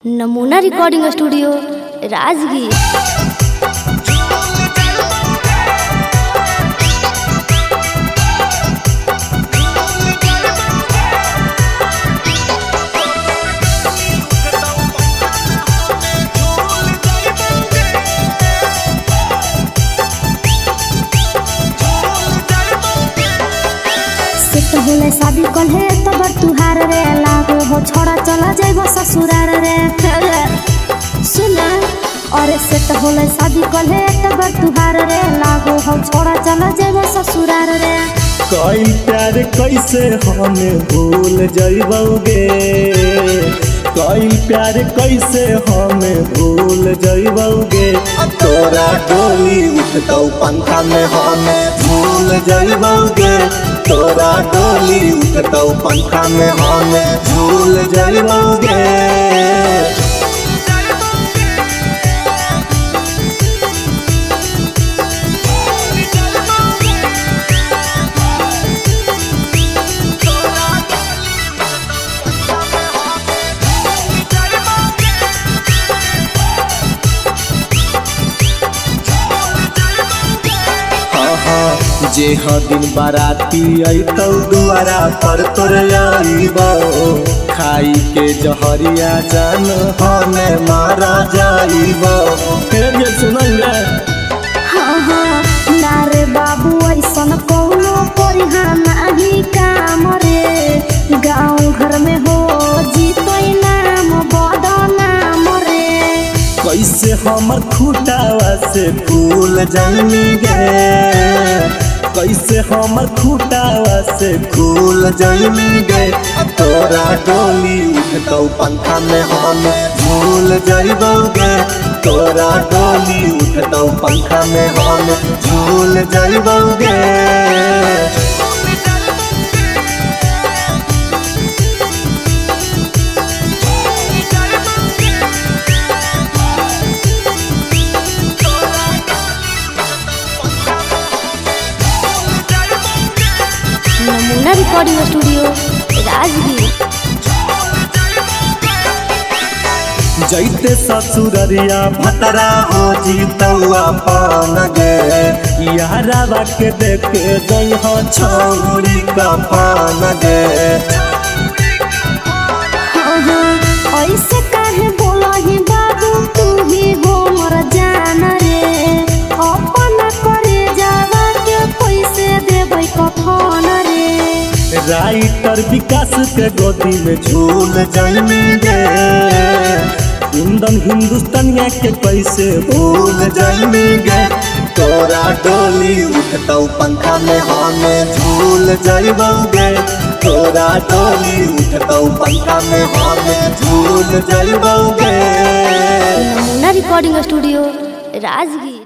नमूना recording studio Rajgir. बोले शादी कल है तब तुहार रे लागो हो छोड़ा चला जाइबो ससुरार रे सुना। और से तो बोले शादी कल है तब तुहार रे लागो हो छोड़ा चला जाइबो ससुरार रे। कोई प्यार कैसे हमें भूल जाइबोगे, कोई प्यार कैसे हमें भूल जाइबोगे। तोरा डोली उठतो पंखा में हमें भूल जाइबोगे, तोरा डोली उठतो पंखा में हमें भूल जाइबोगे। जे दिन बाराती अइतौ दुआरा पर तोर आइबो, खाई के जहरिया जान हमें मारा जाइबो। फिर ये सुनंगे हाँ हाँ ना रे बाबू ऐसन कौनो परिहा नाही काम रे। गाँव घर में हो जीतो नाम बदनाम रे। कैसे हमर खूटावा से फूल जमी गे, कैसे हमर खूटावा से फूल जमी गए। तोरा डोली उठतो पंखा में हमें भूल जाइबोगे, तोरा डोली उठतो पंखा में हमें भूल जाइबोगे। नमूना रिकॉर्डिंग स्टूडियो राजगीर। जैते ससुररिया भतरा हो जीतौआ पान गे, यारा के देखे जइहा छौरी का पान गे। ऐसे काहे बोलही बाबू तू ही हो मोर जान रे। अपन करे जावा के पैसे देबै कफन रे। राइटर विकास के गोदी में झूल जमी गे, कुंदन हिंदुस्तानिया के कैसे भूल जमी गे। तोरा डोली उठतो पंखा में हमें झूल जाइबोगे, तोरा डोली उठतो पंखा में हमें झूल जाइबोगे। नमूना रिकॉर्डिंग स्टूडियो राजगीर।